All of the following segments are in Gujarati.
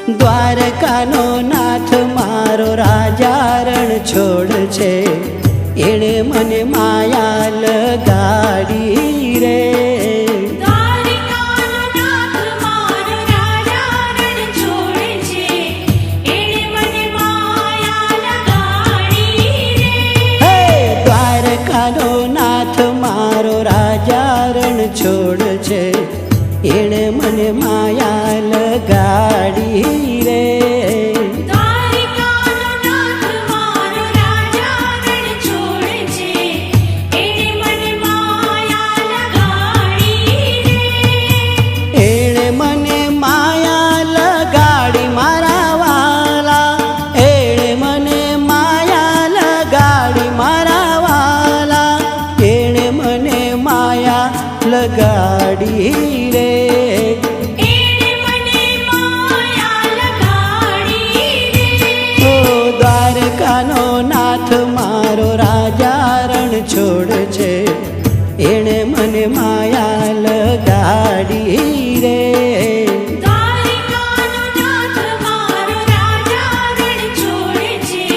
દ્વારકાનો નાથ મારો રાજા રણ છોડ છે, એણે મને માયા લગાડી રે. દ્વારકાનો નાથ મારો રાજા રણ છોડ છે, એણે મને માયા લગાડી રે. હે દ્વારકાનો નાથ મારો રાજા રણ છોડ છે, એણે મને માયા લગાડી રે. દ્વારકાનો નાથ મારો રાજા રણ છોડ છે, એણે મને માયા લગાડી રે. એણે મને માયા લગાડી મારા વાલા, એણે મને માયા લગાડી મારા વાલા, એણે મને માયા લગાડી રે. એણે મને માયા લગાડી રે. ઓ દ્વારકાનો નાથ મારો રાજા રણ છોડ છે, એણે મને માયા લગાડી રે. દ્વારકાનો નાથ મારો રાજા રણ છોડ છે,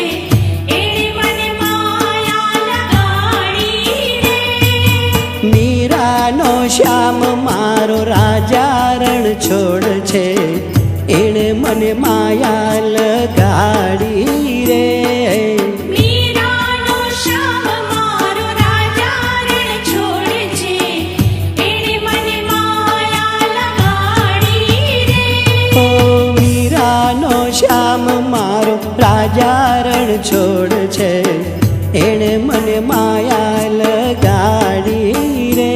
એણે મને માયા લગાડી રે. મીરાનો શ્યામ મારો રાજા રણ છોડ છે, એણે મને માયા લગાડી રે. મીરાનો શ્યામ મારો રાજા રણ છોડ છે, એણે મને માયા લગાડી રે. ઓ મીરાનો શ્યામ મારો રાજા રણ છોડ છે, એણે મને માયા લગાડી રે.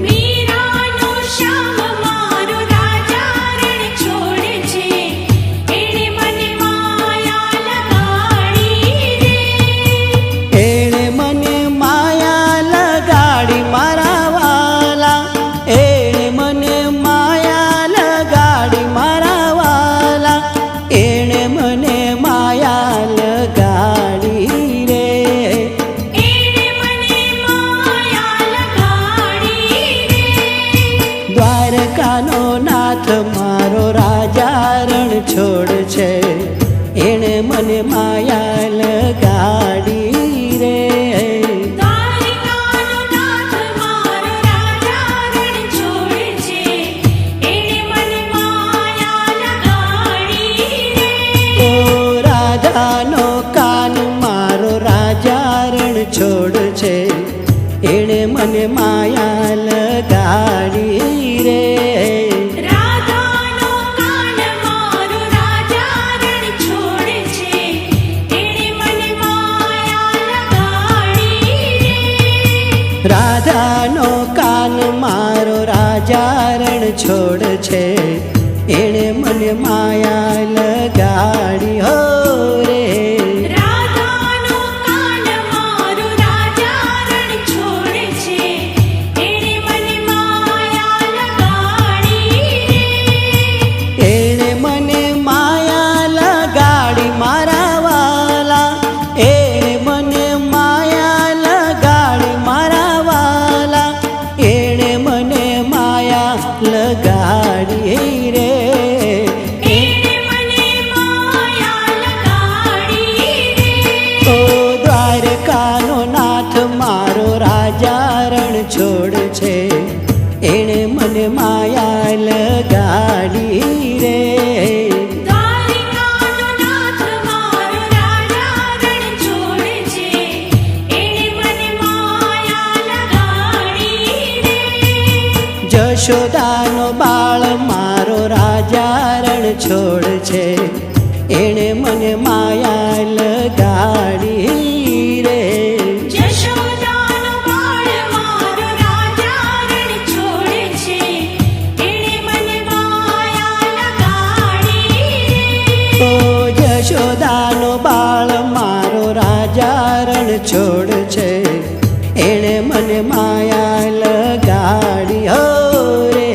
મીરાનો શ્યામ મારો રાજા રણ છોડ છે, એણે મને માયા લગાડી રે. એણે મને માયા લગાડી મારા વાલા, એણે મને માયા લગાડી મારા વાલા, એણે મને માયા લગાડી રે. એણે મને માયા લગાડી રે. દ્વારકાનો નાથ મારો રાજા રણ છોડ છે, એણે મને માયા લગાડી રે. દ્વારકાનો નાથ મારો રાજા રણ છોડ છે, એણે મને માયા લગાડી રે. ઓ રાધાનો કાન મારો રાજા રણ છોડ છે, એણે મને માયા લગાડી રે. રાધાનો કાન મારો રાજા રણ છોડ છે, એણે મને માયા લગાડી રે. રાધાનો કાન મારો રાજા રણ છોડ છે, એણે મને માયા લગાડી હો રે. રાધાનો કાન મારો રાજા રણ છોડ છે, એણે મને માયા લગાડી રે. એણે મને માયા લગાડી મારા વાલા, એણે મને માયા લગાડી મારા વાલા, એણે મને માયા લગાડી રે. એણે મને માયા લગાડી રે. ઓ દ્વારકાનો નાથ મારો રાજા રણ છોડ છે, એણે મને માયા લગાડી રે. દ્વારકાનો નાથ મારો રાજા રણ છોડ છે, એણે મને માયા લગાડી રે. જશોદાનો બાળ મારો રાજા રણ છોડ છે, એણે મને માયા લગાડી રે. જશોદાનો બાળ મારો રાજા રણ છોડ છે, એણે મને માયા લગાડી રે. ઓ જશોદાનો બાળ મારો રાજા રણ છોડ છે, એણે મને માયા લગાડી હો રે.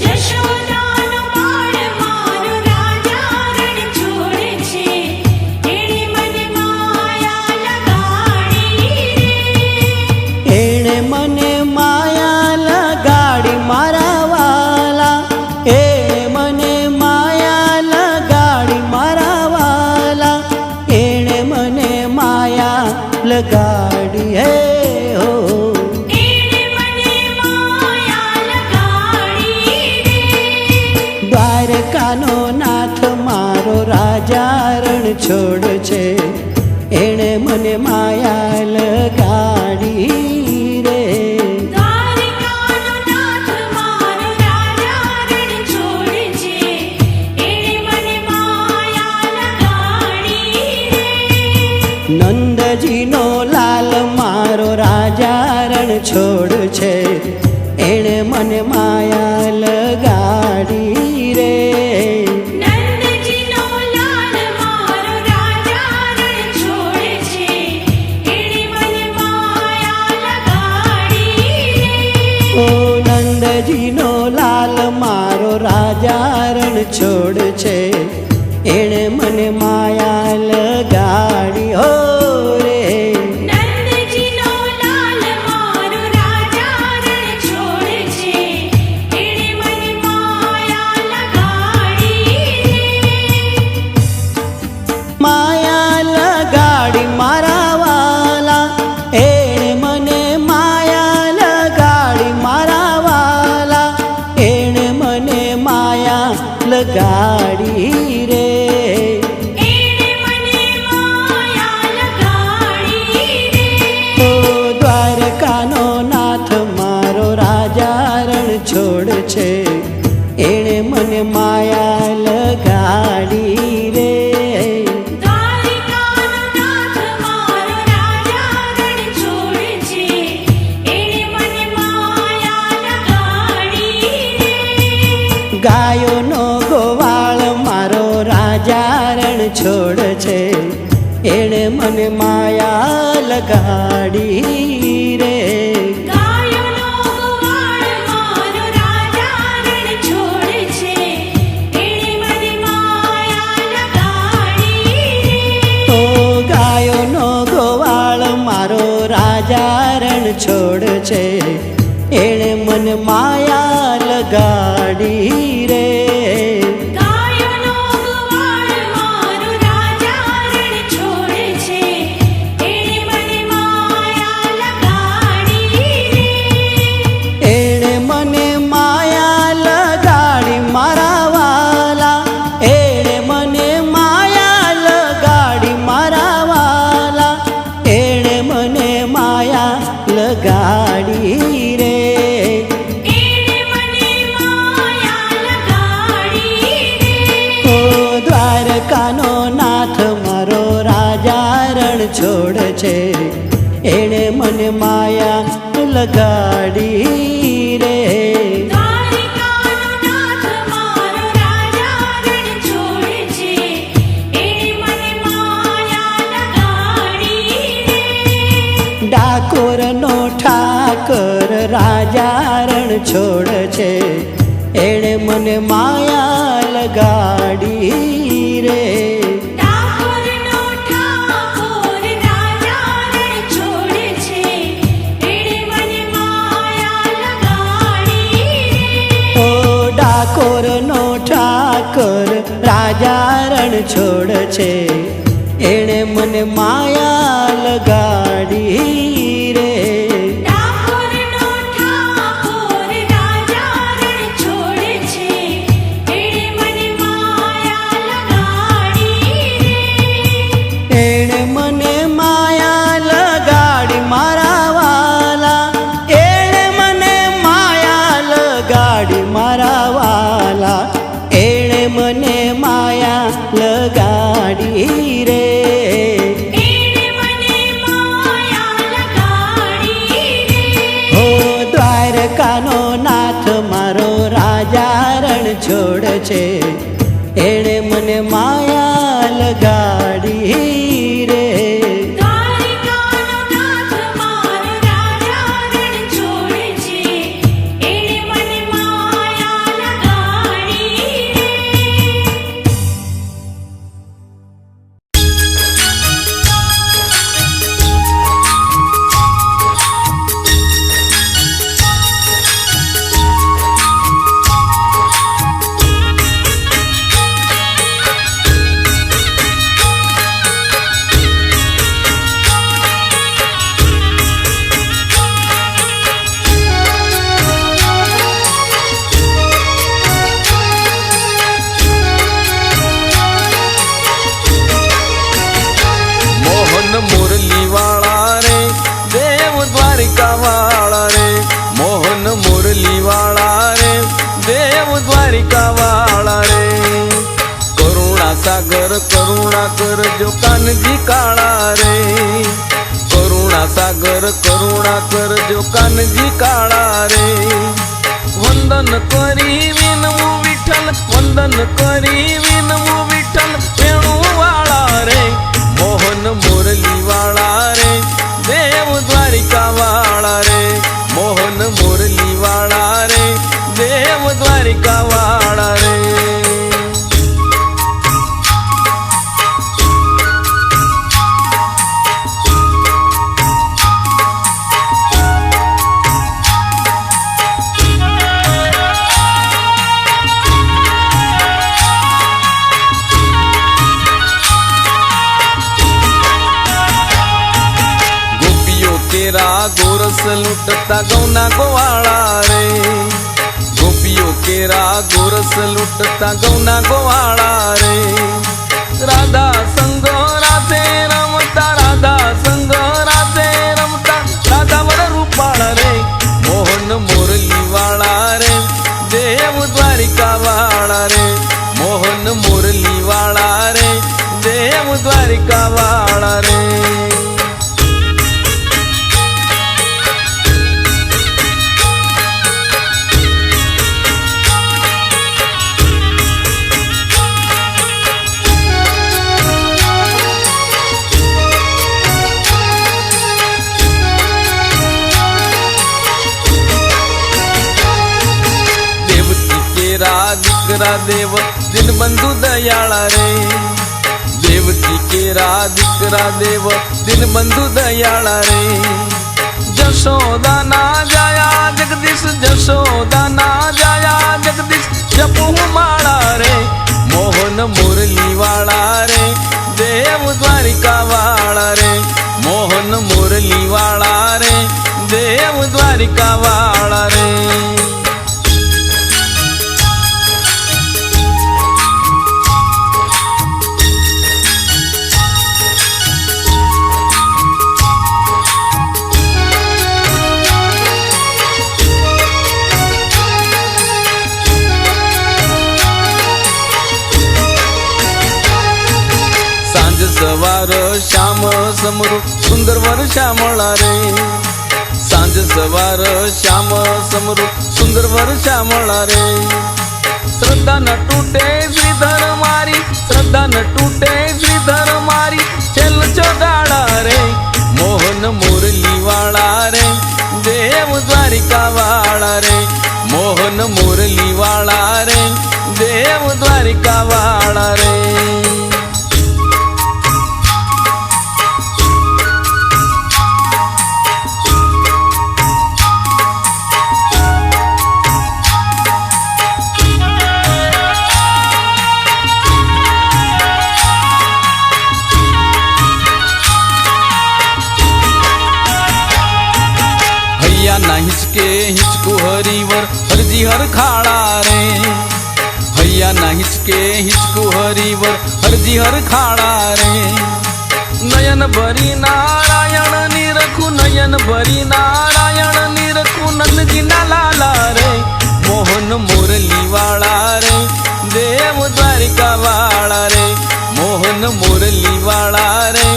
જશોદાનો બાળ મારો રાજા રણ છોડ છે, એણે મને માયા લગાડી છોડ છે એણે મને માયા લગાડી રે. દ્વારિકાનો નાથ મારો રાજા રણ છોડ છે એણે મને માયા લગાડી રે. નંદજીનો લાલ મારો રાજા રણ છોડ છે એણે મને માયા લગાડી રે. નંદજીનો લાલ મારો રાજા રણ છોડ છે એણે મને માયા લગાડી રે. ઓ નંદજીનો લાલ મારો રાજા રણ છોડ છે એણે મને માયા લગાડી હો રે. નંદજીનો લાલ મારો રાજા રણ છોડ છે એણે મને માયા લગાડી રે. માયા લગાડી મારા વાલા એણે મને માયા લગાડી મારા વાલા એણે મને માયા લગાડી રે. એણે મને માયા લગાડી રે. ઓ દ્વારકાનો નાથ મારો રાજા રણ છોડ છે એણે મને માયા લગાડી રે. દ્વારિકાનો નાથ મારો રાજા રણ છોડ છે એણે મને માયા લગાડી રે. ગાયોનો ગોવાળ મારો રાજા રણ છોડ છે એણે મને માયા લગાડી રે. ગાયોનો ગોવાળ મારો રાજા રણ છોડ છે એણે મને માયા લગાડી રે. ઓ ગાયોનો ગોવાળ મારો રાજા રણ છોડ છે એણે મને માયા લગાડી રે. ગાયોનો ગોવાળ મારો રાજા રણ છોડ છે એણે મને માયા લગાડી રે. એણે મને માયા લગાડી મારા વાલા એણે મને માયા લગાડી મારા વાલા એણે મને માયા લગાડી રે. એણે મને માયા લગાડી રે. ઓ દ્વારકાનો નાથ મારો રાજા રણ છોડ છે એણે મને માયા લગાડી રે. દ્વારિકાનો નાથ મારો રાજા રણ છોડ છે એણે મને માયા લગાડી રે. ડાકોરનો ઠાકર રાજા રણ છોડ છે એણે મને માયા લગાડી રે. ડાકોરનો ઠાકોર રાજા રણ છોડ છે એણે મને માયા લગાડી રે. ઓ ડાકોરનો ઠાકર રાજા રણ છોડ છે એણે મને માયા લગાડી રે. ડાકોરનો ઠાકોર રાજા રણ છોડ છે એણે મને માયા લગાડી રે. એણે મને માયા લગાડી મારા વાલા એણે મને માયા લગાડી મારા વાલા એણે મને માયા લગાડી રે. એણે મને માયા લગાડી રે. ઓ દ્વારકાનો નાથ મારો રાજા રણ છોડ છે એણે મને માયા લગાડી રે. દ્વારિકાનો નાથ મારો રાજા રણ છોડ છે એણે મને માયા લગાડી રે. દેવ દ્વારિકા વાળા રે કરુણા સાગર કરુણા કરજો કાનજી કાળા રે કરુણા સાગર કરુણા કરજો કાનજી કાળા રે વંદન કરી વિનવું વિઠ્ઠલ વંદન કરી વિનવું વિઠ્ઠલ વેણુ વાળા રે મોહન મુરલી વાળા રે દેવ દ્વારિકા વાળા રે મોહન મુરલી વાળા રે દેવ દ્વારિકા વાળા રે केरा गोरस लुटता गौना गोवाड़ा रे गोपियों केरा गोरस लुटता गौना गोवाड़ा रे राधा संग राधे रमता राधा संग राधे रमता राधा वर रूपाड़ा रे मोहन मुरली वाला रे देव द्वारिका वाला रे मोहन मुरली वाला रे देव द्वारिका वाला रे દીકરા દેવ દિન બંધુ દયાળા રે દેવકી કેરા દીકરા દેવ દિન બંધુ દયાળા રે જશોદાના જાયા જગદીશ જશોદાના જાયા જગદીશ જપુ માળા રે મોહન મુરલી વાળા રે દેવ દ્વારિકા વાળા રે મોહન મુરલી વાળા રે દેવ દ્વારિકા વાળા રે સવાર શ્યામ સમરૂ સુંદર વર શ્યામળા રે સાંજ સવાર શ્યામ સમરૂ સુંદર વર શ્યામળા રે શ્રદ્ધા ન તૂટે શ્રીધર મારી શ્રદ્ધા ન તૂટે શ્રીધર મારી છેલ ચોગાળા રે મોહન મુરલી વાળા રે દેવ દ્વારિકા વાળા રે મોહન મુરલી વાળા રે દેવ દ્વારિકા વાળા રે ना हिचके हिचकू हरिवर हरजी हर खाड़ा रे हैया ना हिचके हिचकू हरिवर हरजी हर खाड़ा रे नयन भरी नारायण निरखू नयन भरी नारायण निरखू नंदजी ना लाला रे मोहन मुरली वाला रे देव द्वारिका वाला रे मोहन मुरली वाला रे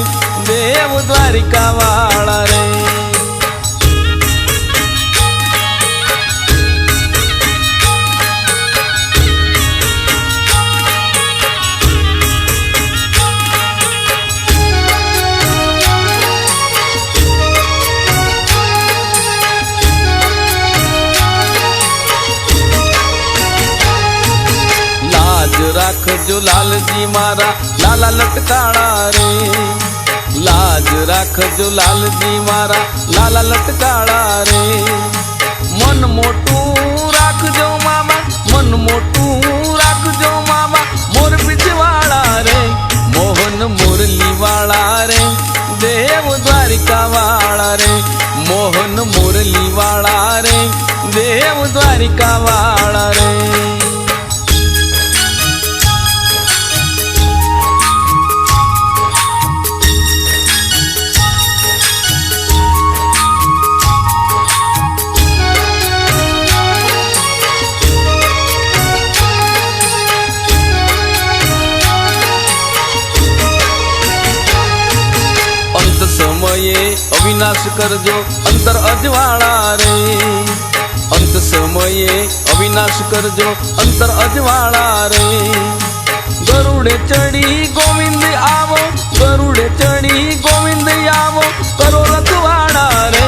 देव द्वारिका वाला रे રાખજો લાલજી મારા લાલા લટકાળા રે લાજ રાખજો લાલજી મારા લાલા લટકાળા રે મન મોટું રાખજો મામા મન મોટું રાખજો મામા મોર પીછવાળા રે મોહન મુરલી વાળા રે દેવ દ્વારિકા વાળા રે મોહન મુરલી વાળા રે દેવ દ્વારિકા વાળા રે અવિનાશ કરજો અંતર અજવાળા રે. અંત સમયે અવિનાશ કરજો અંતર અજવાળા રે. ગરુડે ચડી ગોવિંદ આવો, ગરુડે ચડી ગોવિંદ આવો, કરો રખવાળા રે.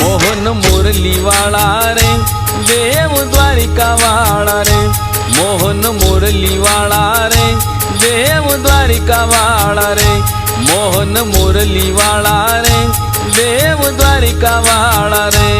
મોહન મુરલી વાળા રે, દેવ દ્વારિકા વાળા રે. મોહન મુરલી વાળા રે, દેવ દ્વારિકા વાળા રે. મોહન મુરલી વાળા રે, દેવ દ્વારિકા વાળા રે.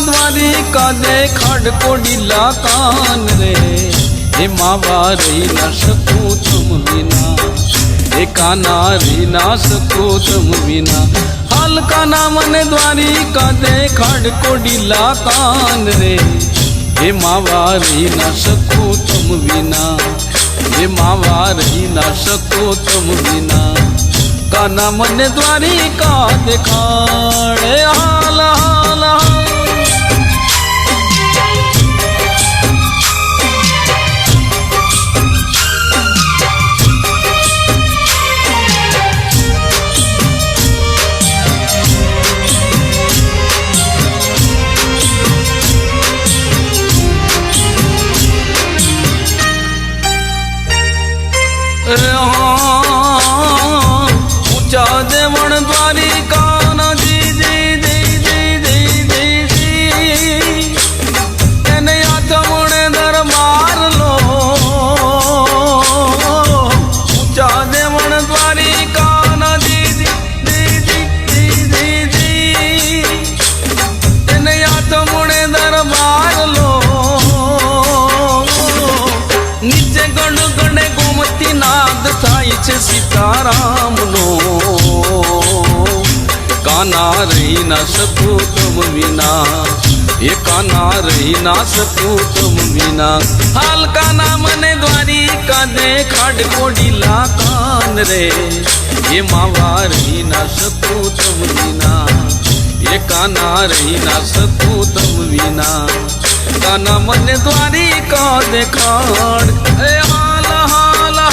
દ્વારિકા દે ખડકો ડીલા કાન રે. એમાં વારી ના શકું તમ વિના, એ કાના રી ના શકું તમ વિના. હલકા ના મને દ્વારિકા દે ખડકો ડીલા કાન રે. એમાં વારી ના શકું તમ વિના, એમાં વારી ના શકું તમ વિના. કાના મને દ્વારિકા દેખાડે હાલ હાલ હાલ. ઊંચા દેવણ દ્વારિકા ના જી જી જી જી જી જી જી. એને આથમણે દરબાર લો. ઊંચા દેવણ દ્વારિકા ના જી જી જી જી જી જી. એને આથમણે દરબાર લો. નીચે ગણ ગણે ગોમતી નાદ થાય છે સીતારામ નો. કાના રહી ના શકું તમ વિના, એ કાના રહી ના શકું તમ વિના. હાલ કાના મને દ્વારિકા દે ખડકો ડીલા કાન રે. એમાં વારી ના શકું તમ વિના, એ કાના રહી ના શકું તમ વિના. કાના મને દ્વારિકા દેખાડ એ હાલ હાલ હાલ.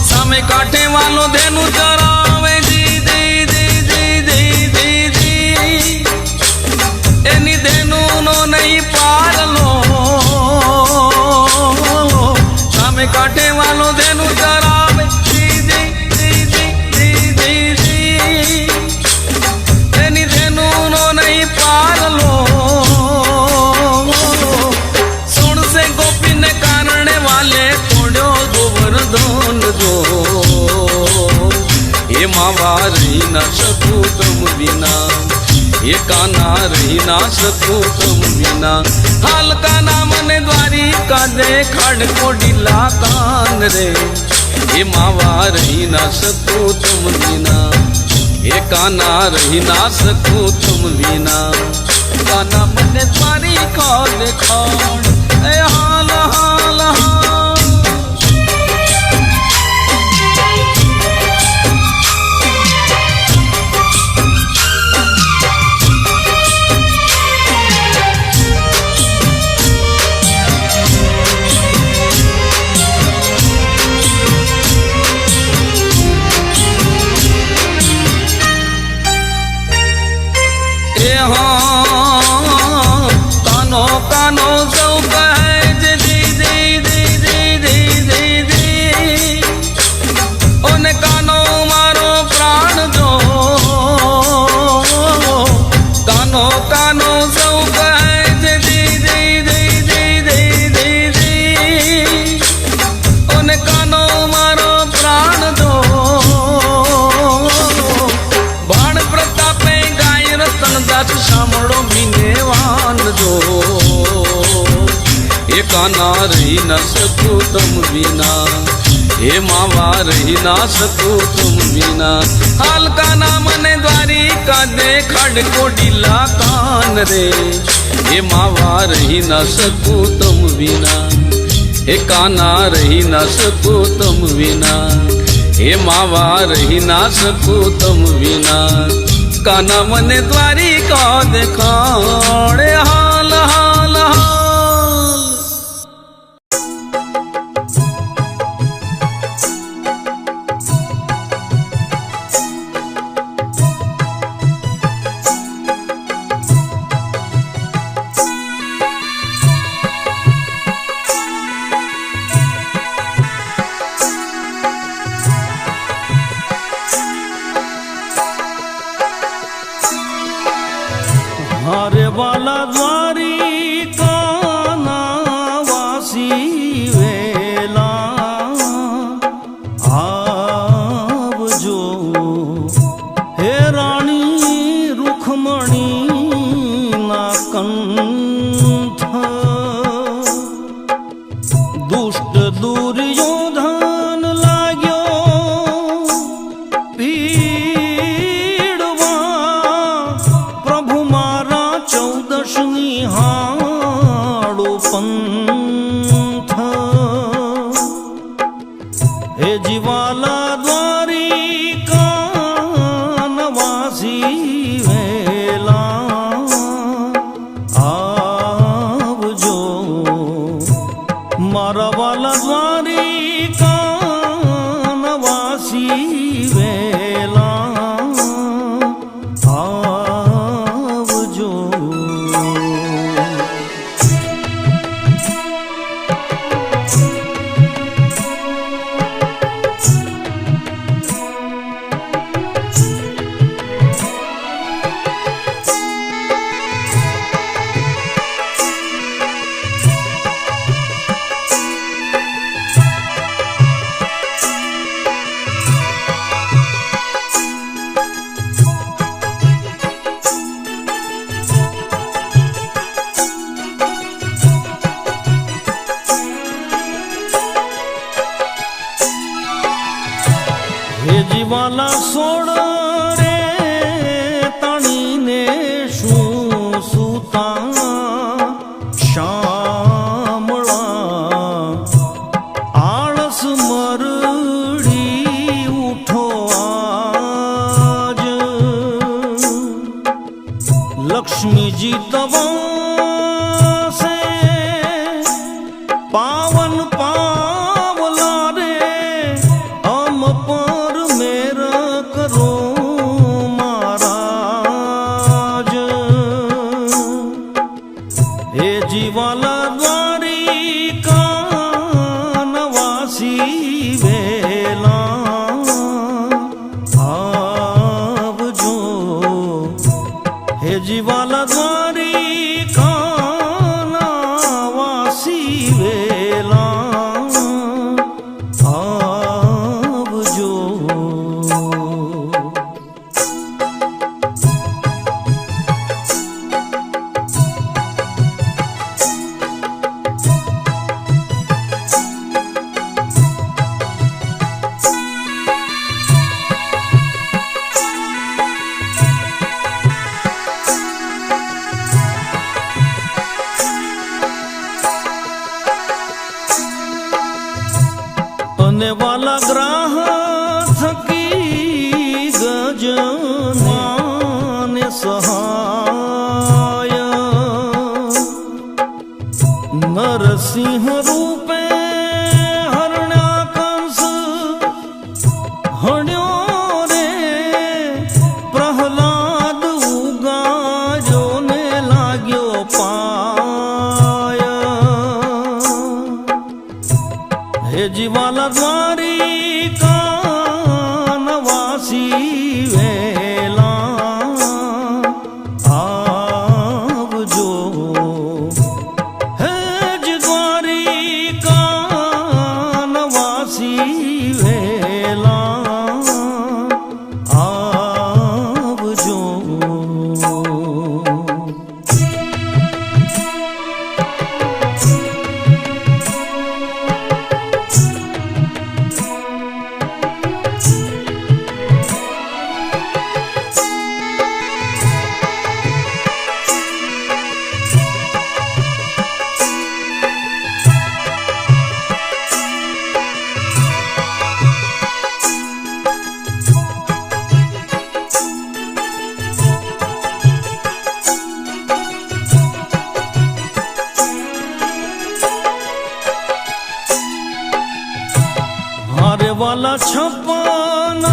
સામે કાંઠે વાલો ધેનું ચરાવે જી જી જી જી જી જી જી. એની ધેનું નો નહીં પારલો. સામે કાંઠે વાલો ધેનું ચરાવે જી જી જી જી જી જી જી. એની ધેનું નો નહીં પારલો. સોણસે ગોપીને કારણે વાલે તોડ્યો ગોવર્ધન જો. એમાં વારી ના શકું તમ વિના, એ કાના રહી ના શકું તમ વિના હાલ કાના મને દ્વારિકા દેખાડ કોડીલા કાન રે એ માવા રહી ના શકું તમ વિના એ કાના રહી ના શકું તમ વિના કાના મને દ્વારિકા દેખાડ એ હાલ હાલ હાલ કાનો કાનો સૌ કહે છે દી દી દી દી દી દી ઓને કાનો મારો પ્રાણ જો કાનો કાનો સૌ કહે છે દી દી દી દી દી દી દી ઓને કાનો મારો પ્રાણ દો બાણ પ્રતાપે ગાય રતન દાસ સાંભળો મીને વાંધજો એ કાના રહી ન શકું તમ વિના હે માવા રહી ના શકું તમ વિના હાલ કાના મને દ્વારિકા દેખાડ કોડીલા કાન રે હે માવા રહી ન શકું તમ વિના હે કાના રહી ન શકું તમ વિના હે માવા રહી ના શકું તમ વિના કાના મને દ્વારિકા દેખાડે હાલ હાલ હાલ हरे वाला द्वारिका वासी वेला आवजो हे रानी रुखमणी ना कंठ दुष्ट दुर्योधन लाग्यो हाड़ो पंथ हे जीवाला द्वारिका नवासी वेला आवजो मारा वाला द्वारिका नवासी वेला आवजो हे जीवाला सोड़ रे तणी ने शू सूता शामला आळस मरड़ी उठो आज लक्ष्मी जी तवा से पावन पावला रे हम पर मेरा करो महाराज हे जीवाला द्वारिका नवासी वेला आवजो हे जीवाला द्वारिका नवासी वेला आवजो નરસિંહ રૂપે હરણ્યા કંસ હણ્યો રે પ્રહલાદ ઉગાજો ને લાગ્યો પાય હે જીવાલા દ્વારિકા નવાસી વેલા આવજો હે જ દ્વારિકા નવાસી વેલા આવજો हारे वाला 56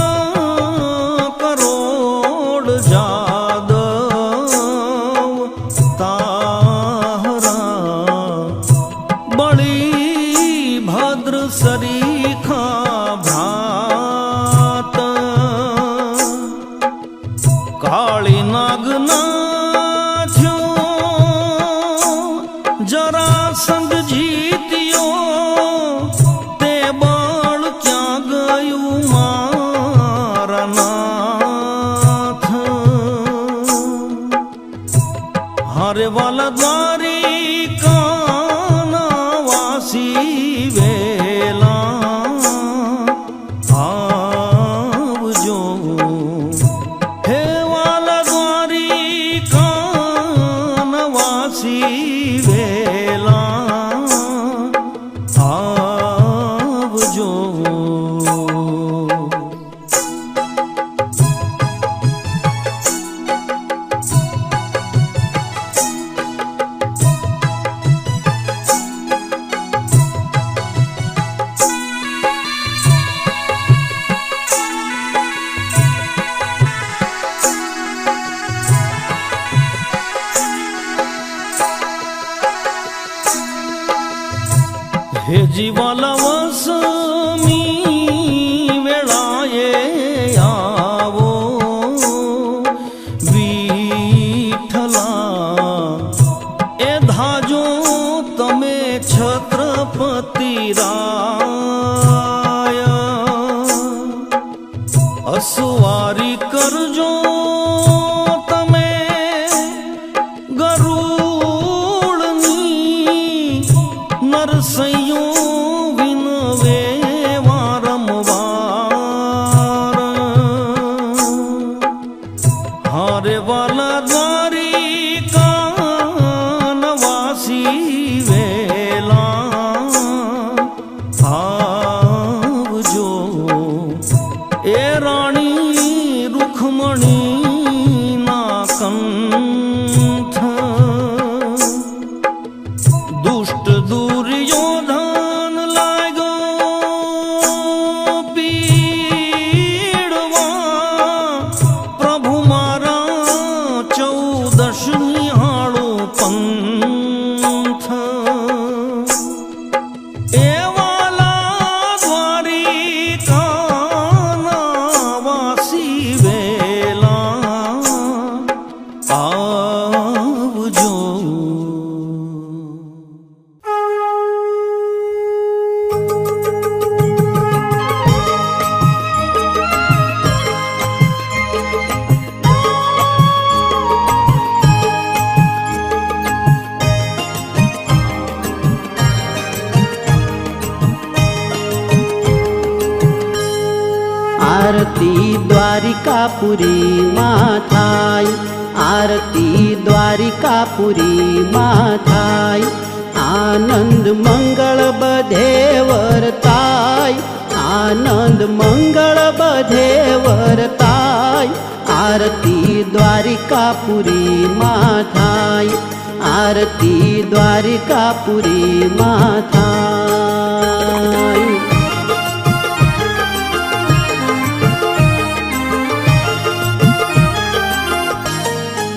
करोड़ जादव ताहरा बड़ी भद्र सरीखा भ्रात काली नागना थ्यो जरा संग जीत्यो ते बळ ક્યાં ગયું મારા નાથ હારે વાલા દ્વારિકાના વાસી વેલા આવજો હે વાલા દ્વારિકાના વાસી વેલા આવજો હે જીવાલા વસમી વેળાએ આવો વિઠ્ઠલા એ ધાજો તમે છત્રપતિ રાય અસવારી કરજો તમે ગરુડની નરસૈયું વિનવે વારંવાર હારે વાલા દ્વારિકા નવાસી વેલા આવજો એ રાણી રૂખમણી ના કંઠ દુષ્ટ દુર્યોધન લાગ્યો પીડવા પ્રભુ મારા 14 નિહાળો પંથ એ વાલા દ્વારિકાના વાસી વેલા આવજો આરતી દ્વારિકાપુરી માં થાય આરતી દ્વારિકાપુરી માં થાય આનંદ મંગળ બધે વર્તાય આનંદ મંગળ બધે વર્તાય આરતી દ્વારિકાપુરી માં થાય આરતી દ્વારિકાપુરીમાં થાય.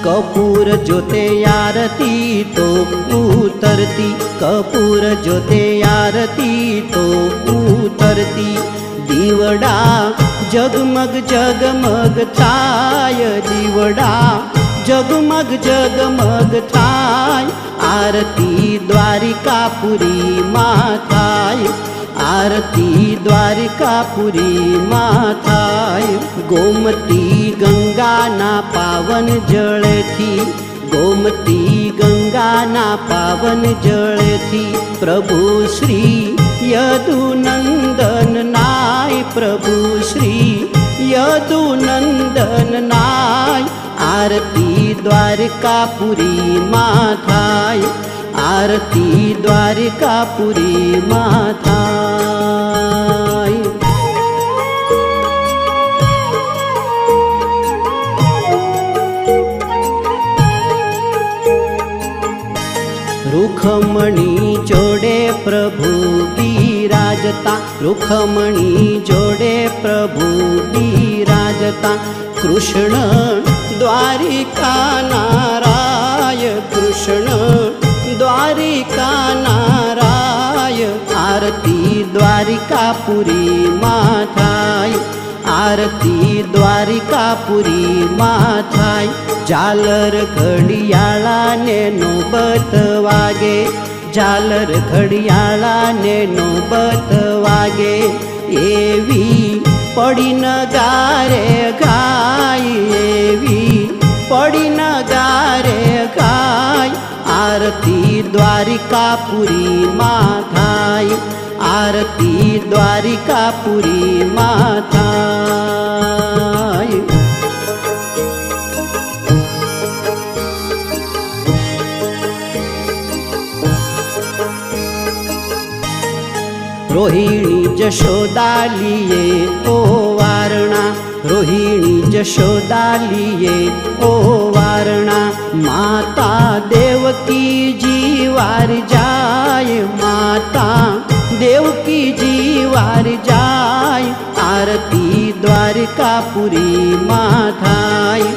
કપૂર જોતે આરતી તો ઉતરતી, કપૂર જોતે આરતી તો ઉતરતી. દીવડા જગમગ જગમગ થાય, દીવડા જગમગ જગમગ થાય. આરતી દ્વારિકાપુરીમાં થાય, આરતી દ્વારિકાપુરીમાં થાય. ગોમતી ગંગાના પાવન જળથી, ગોમતી ગંગાના પાવન જળથી પ્રભુ શ્રી યદુનંદન નાય, પ્રભુ શ્રી યદુનંદન નાય. આરતી દ્વારિકાપુરીમાં થાય, આરતી દ્વારિકાપુરીમાં થાય. રૂખમણી જોડે પ્રભુ બિરાજતા, રૂખમણી જોડે પ્રભુ બિરાજતા. કૃષ્ણ દ્વારિકાના રાય, કૃષ્ણ દ્વારિકાના રાય. આરતી દ્વારિકાપુરીમાં થાય, આરતી દ્વારિકાપુરીમાં થાય. ઝાલર ઘડિયાળાને નોબત વાગે, ઝાલર ઘડિયાળાને નોબત વાગે. એવી પડી નગારે ગાય, એવી પડી નગારે ગાય. આરતી દ્વારિકાપુરીમાં થાય, આરતી દ્વારિકાપુરીમાં થાય. રોહિણી જશોદાલીએ ઓ વારણા, રોહિણી જશોદાલીએ ઓ વારણા. માતા દેવકીજી વાર જાય, માતા દેવકીજી વાર જાય. આરતી દ્વારિકાપુરીમાં થાય,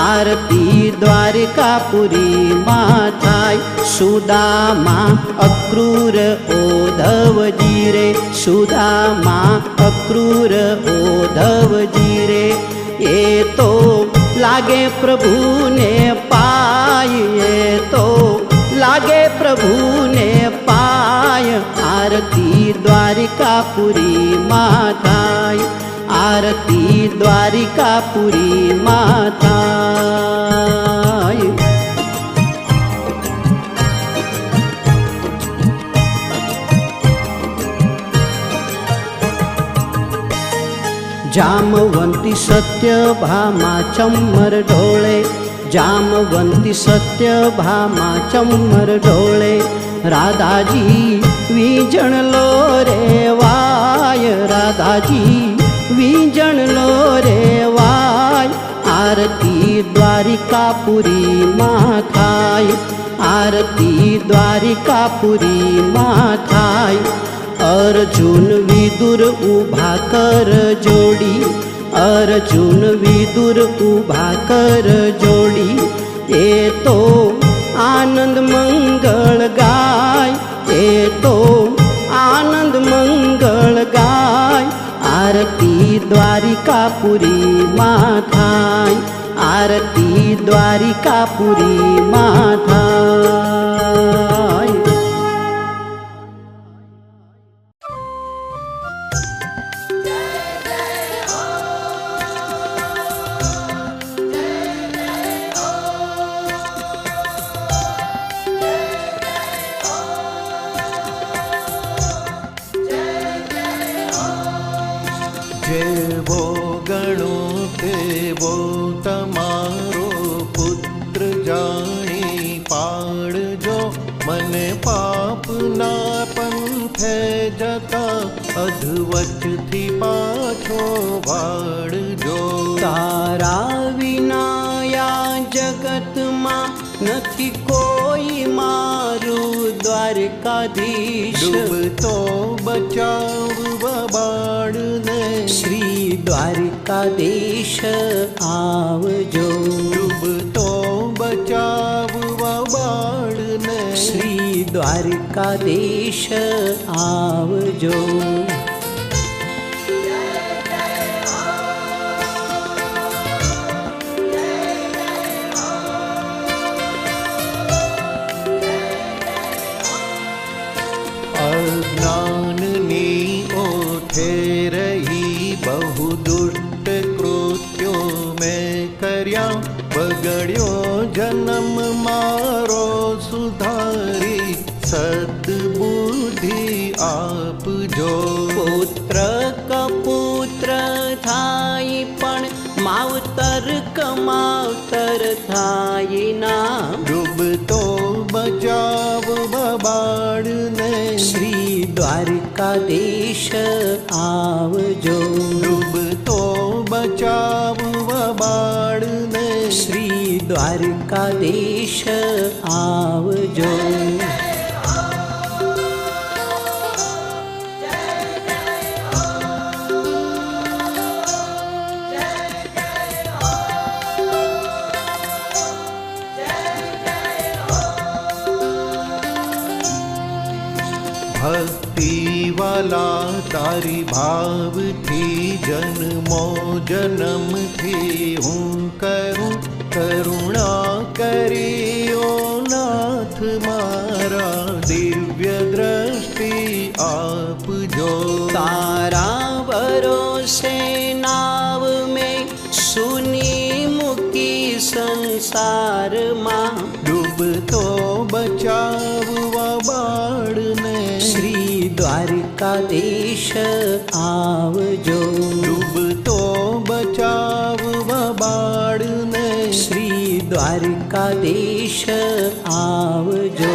આરતી દ્વારિકાપુરીમાં થાય. સુદામા અક્રૂર ઓધવજી રે, સુદામા અક્રૂર ઓધવજી રે. એ તો લાગે પ્રભુને પાય, એ તો લાગે પ્રભુને પાય. આરતી દ્વારિકાપુરીમાં થાય, આરતી દ્વારિકાપુરીમાં થાય. જામવંતી સત્યભામા ચમર ઢોળે, જામવંતી સત્યભામા ચમર ઢોળે. રાધાજી વીજણ લો રે વાય, રાધાજી વીજણ લો રે વાય. આરતી દ્વારિકાપુરીમાં થાય, આરતી દ્વારિકાપુરીમાં થાય. અર્જુન વિદુર ઉભા કર જોડી, અર્જુન વિદુર ઉભા કર જોડી. એ તો આનંદ મંગળ ગાય, એ તો આનંદ મંગળ ગાય. આરતી દ્વારિકાપુરીમાં થાય, આરતી દ્વારિકાપુરીમાં થાય. જેવો ગણો તેવો તમારો પુત્ર જાણી પાડજો. મને પાપના પંથે જતા અધવચથી પાછો વાળજો. તારા વિના યા જગતમાં નથી કોઈ દ્વારકાધીશ ડૂબતો બચાવવા બાળને શ્રી દ્વારકાધીશ આવજો ડૂબતો બચાવવા બાળને શ્રી દ્વારકાધીશ આવજો અજ્ઞાનની ઓઠે રહી બહુ દુષ્ટ કૃત્યો મેં કર્યા બગડ્યો જન્મ મારો સુધારી સદબુદ્ધિ આપજો પુત્ર કપુત્ર થાય પણ માવતર કમાવતર થાય ના ડૂબતો બચાવવા બાળને શ્રી દ્વારકાધીશ આવજો ડૂબતો બચાવવા બાળને શ્રી દ્વારકાધીશ આવજો ભક્તિવાલા તારી ભાવથી જન્મો જન્મથી હું કરું કરુણા કરીઓ નાથ મારા દિવ્ય દ્રષ્ટિ આપજો તારા ભરોસે નાવ મેં સુની મૂકી સંસારમાં ડૂબતો બચાવવા બાળને શ્રી દ્વારકાધીશ આવજો ડૂબતો બચાવવા બાળને શ્રી દ્વારકાધીશ આવજો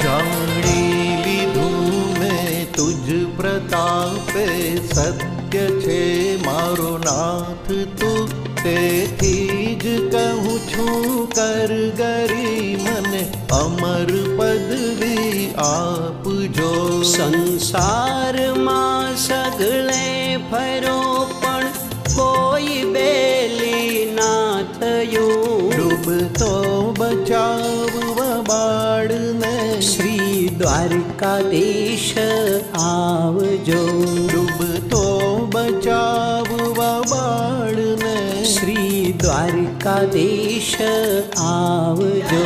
જાણી લીધું મેં તુજ પ્રતાપે સત્ય છે મારો નાથ તું તેથી જ કહું છું કર ગરી મને અમર પદવી આપજો સંસારમાં સગળે ફરો પણ કોઈ બેલી ના થયું ડૂબતો બચાવવા બાળને શ્રી દ્વારકાધીશ આવજો ડૂબતો બચાવવા બાળને શ્રી દ્વારકાધીશ આવજો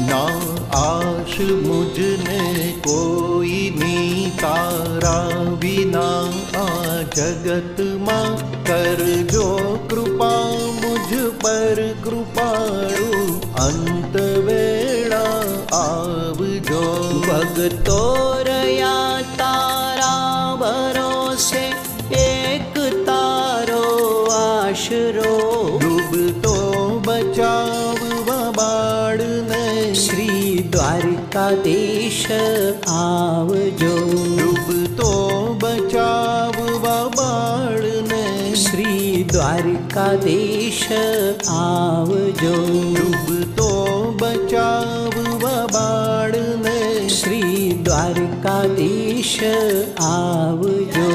ના આશ મુझने કોઈની તારા વિના આ જગતમાં કરજો કૃપા મુझ પર કૃપાળુ અંત વેળા આવજો ભગતો રહ્યા તારા ભરોસે એક તારો આશરો ડૂબતો બચાવવા બાળને શ્રી દ્વારકાધીશ આવજો ડૂબતો બચાવવા બાળને શ્રી દ્વારકાધીશ આવજો ડૂબતો બચાવવા બાળને શ્રી દ્વારકાધીશ આવજો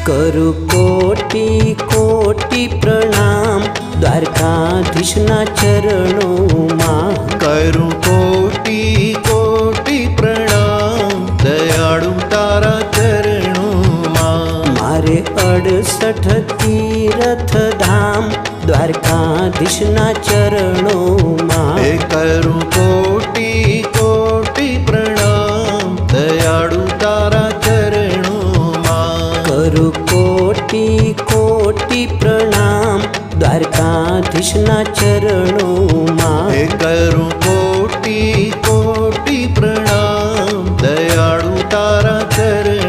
કરું કોટી કોટી પ્રણામ દ્વારકાધીશના ચરણોમાં કરું કોટી કોટી પ્રણામ દયાળુ તારા ચરણોમાં મારે મારે 68 તીર્થ ધામ દ્વારકાધીશના ચરણોમાં એ કરું કોટી કોટી પ્રણામ દયાળુ તારા ચરણોમાં. કરું કોટી કોટી પ્રણામ દ્વારકાધીશના ચરણોમાં એ કરું કોટી કોટી પ્રણામ દયાળુ તારા ચરણોમાં.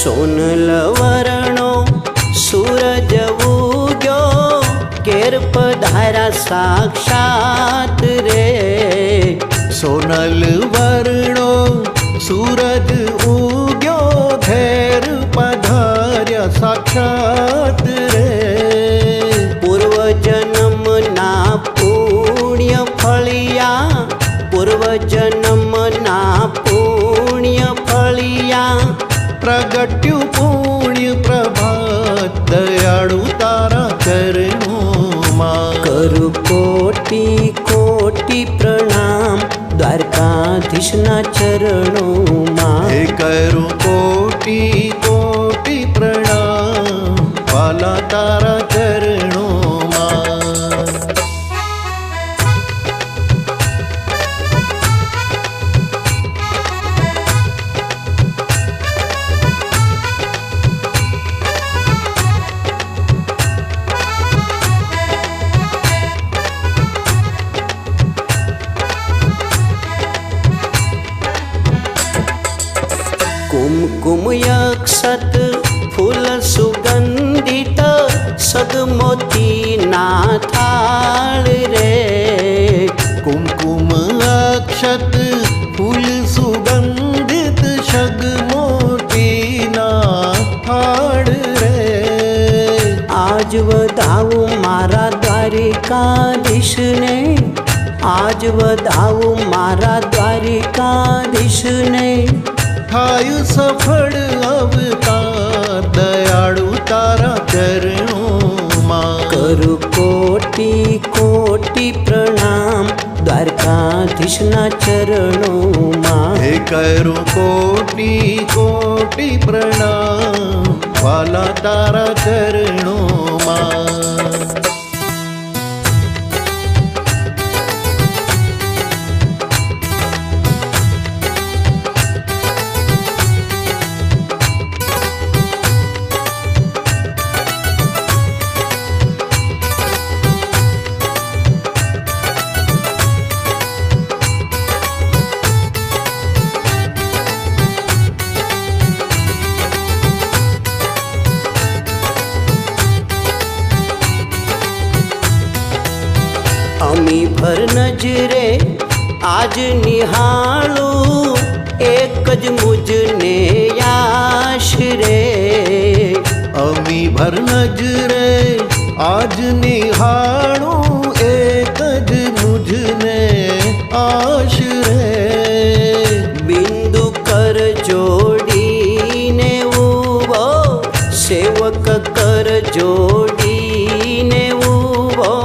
સોનલ વર્ણો સૂરજ ઉગ્યો કેર પધારા સાક્ષાત રે. સોનલ વર્ણો સૂરજ ઉગ્યો ઘેર પધાર્યા સાક્ષાત રે. પૂર્વજન્મના પુણ્ય ફળિયા પૂર્વજન્મના પુણ્ય ફળિયા પ્રગટ્યું પુણ્ય પ્રભાત દયાળુ તારા ચરણોમાં. કરું કોટી કોટી પ્રણામ દ્વારકાધીશના ચરણોમાં એ કરું કોટી કોટી પ્રણામ વાલા તારા ચરણોમાં. કુમકુમ અક્ષત ફૂલ સુગંધિત સગમોતીના થાળ રે. કુમકુમ અક્ષત ફૂલ સુગંધિત શગમોતીના થાળ રે. આજ વધાવું મારા દ્વારિકાધીશને આજ વધાવું મારા દ્વારિકાધીશને થાય સફળ અવતાર દયાળુ તારા ચરણોમાં. કરું કોટી કોટી પ્રણામ દ્વારકાધીશના ચરણોમાં હે કરું કોટી કોટી પ્રણામ વાલા તારા ચરણોમાં. અમી ભર નજરે આજ નિહાળું એક જ મુજને યાશ રે. અમી ભર નજરે આજ નિહાળું એક જ મુજને આશ રે. બિંદુ કર જોડીને ઉભો સેવક કર જોડીને ઉભો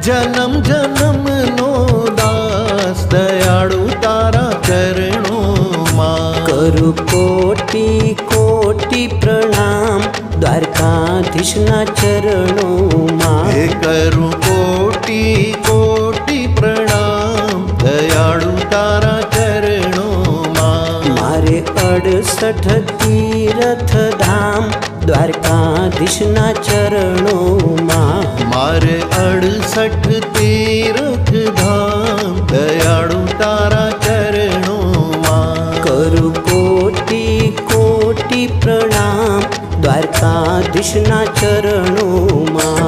જન્મ જન્મનો દાસ દયાળુ તારા ચરણોમાં. કરું કોટી કોટી પ્રણામ દ્વારકાધીશના ચરણોમાં હે કરું કોટી કોટી પ્રણામ દયાળુ તારા ચરણોમાં. મારે 68 તીર્થ ધામ દ્વારકાધીશના ચરણોમાં મારે 68 તીર્થ ધામ દયાળુ તારા ચરણોમાં. કરું કોટી કોટી પ્રણામ દ્વારકાધીશના ચરણોમાં.